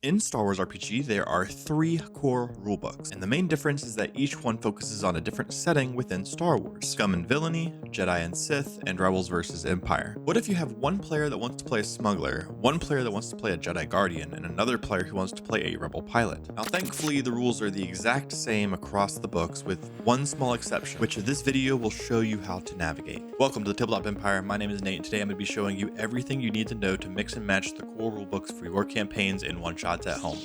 In Star Wars RPG, there are 3 core rulebooks, and the main difference is that each one focuses on a different setting within Star Wars: Scum and Villainy, Jedi and Sith, and Rebels vs. Empire. What if you have one player that wants to play a smuggler, one player that wants to play a Jedi Guardian, and another player who wants to play a Rebel pilot? Now thankfully, the rules are the exact same across the books with one small exception, which this video will show you how to navigate. Welcome to the Tabletop Empire. My name is Nate, and today I'm going to be showing you everything you need to know to mix and match the core rulebooks for your campaigns in one-shots at home.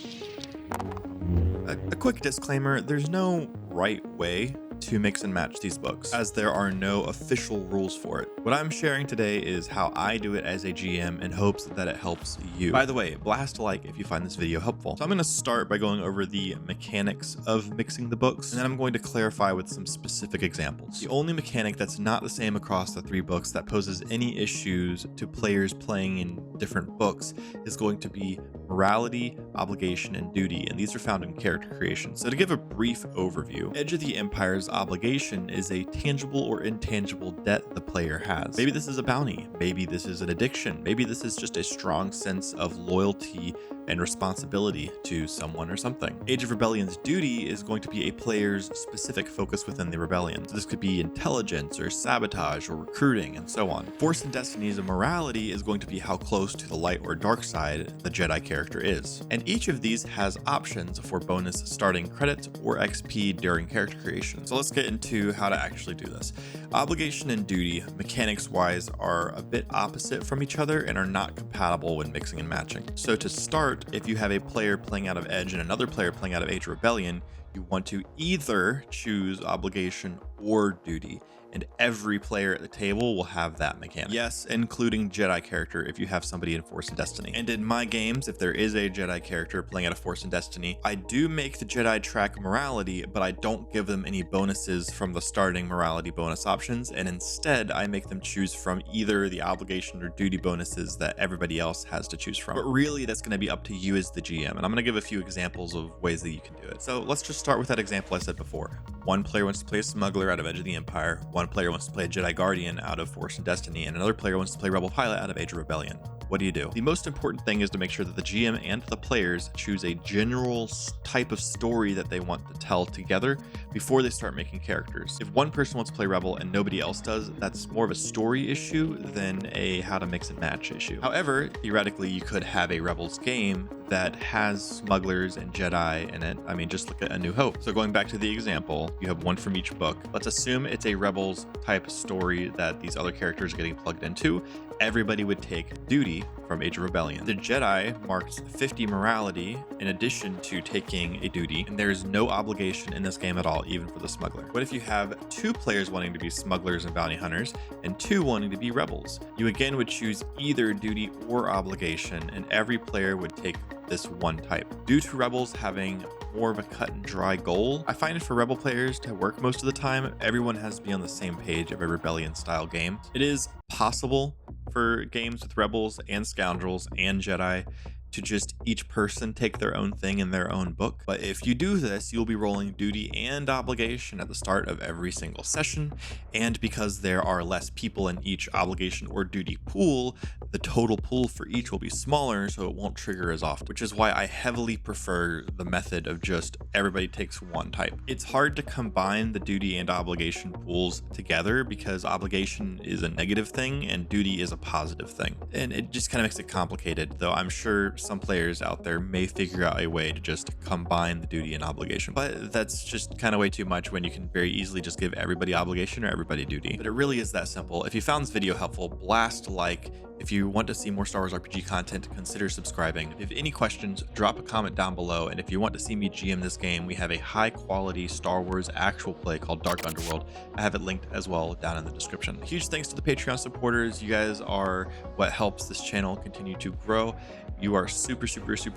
A quick disclaimer, there's no right way to mix and match these books, as there are no official rules for it. What I'm sharing today is how I do it as a GM in hopes that it helps you. By the way, blast a like if you find this video helpful. So I'm going to start by going over the mechanics of mixing the books, and then I'm going to clarify with some specific examples. The only mechanic that's not the same across the 3 books that poses any issues to players playing in different books is going to be morality, obligation, and duty, and these are found in character creation. So to give a brief overview, Edge of the Empire's obligation is a tangible or intangible debt the player has. Maybe this is a bounty, maybe this is an addiction, maybe this is just a strong sense of loyalty and responsibility to someone or something. Age of Rebellion's duty is going to be a player's specific focus within the rebellion. So this could be intelligence or sabotage or recruiting and so on. Force and Destiny's morality is going to be how close to the light or dark side the Jedi character is. And each of these has options for bonus starting credits or XP during character creation. So let's get into how to actually do this. Obligation and duty, mechanics wise, are a bit opposite from each other and are not compatible when mixing and matching. So to start, if you have a player playing out of Edge and another player playing out of Age of Rebellion, you want to either choose obligation or duty, and every player at the table will have that mechanic. Yes, including Jedi character if you have somebody in Force and Destiny. And in my games, if there is a Jedi character playing out of Force and Destiny, I do make the Jedi track morality, but I don't give them any bonuses from the starting morality bonus options, and instead I make them choose from either the obligation or duty bonuses that everybody else has to choose from. But really, that's going to be up to you as the GM, and I'm going to give a few examples of ways that you can do it. So let's just start with that example I said before. One player wants to play a smuggler out of Edge of the Empire, one player wants to play a Jedi Guardian out of Force and Destiny, and another player wants to play Rebel Pilot out of Age of Rebellion. What do you do? The most important thing is to make sure that the GM and the players choose a general type of story that they want to tell together before they start making characters. If one person wants to play Rebel and nobody else does, that's more of a story issue than a how to mix and match issue. However, theoretically, you could have a Rebels game that has smugglers and Jedi in it. I mean, just look at A New Hope. So going back to the example, you have one from each book. Let's assume it's a Rebels type story that these other characters are getting plugged into. Everybody would take duty from Age of Rebellion. The Jedi marks 50 morality in addition to taking a duty, and there is no obligation in this game at all, even for the smuggler. What if you have 2 players wanting to be smugglers and bounty hunters, and 2 wanting to be rebels? You again would choose either duty or obligation, and every player would take this one type. Due to rebels having more of a cut and dry goal, I find it for rebel players to work most of the time, everyone has to be on the same page of a rebellion style game. It is possible for games with rebels and scoundrels and Jedi to just each person take their own thing in their own book. But if you do this, you'll be rolling duty and obligation at the start of every single session. And because there are less people in each obligation or duty pool, the total pool for each will be smaller, so it won't trigger as often, which is why I heavily prefer the method of just everybody takes one type. It's hard to combine the duty and obligation pools together because obligation is a negative thing and duty is a positive thing. And it just kind of makes it complicated, though I'm sure some players out there may figure out a way to just combine the duty and obligation, but that's just kind of way too much when you can very easily just give everybody obligation or everybody duty. But it really is that simple. If you found this video helpful, blast a like. If you want to see more Star Wars RPG content, consider subscribing. If you have any questions, drop a comment down below. And if you want to see me GM this game, we have a high quality Star Wars actual play called Dark Underworld. I have it linked as well down in the description. Huge thanks to the Patreon supporters. You guys are what helps this channel continue to grow. You are super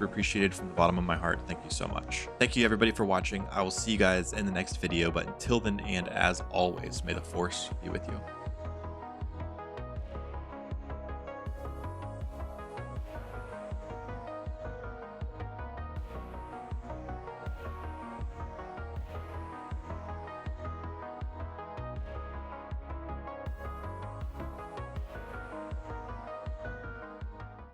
appreciated from the bottom of my heart. Thank you so much. Thank you everybody for watching. I will see you guys in the next video, but until then, and as always, may the Force be with you.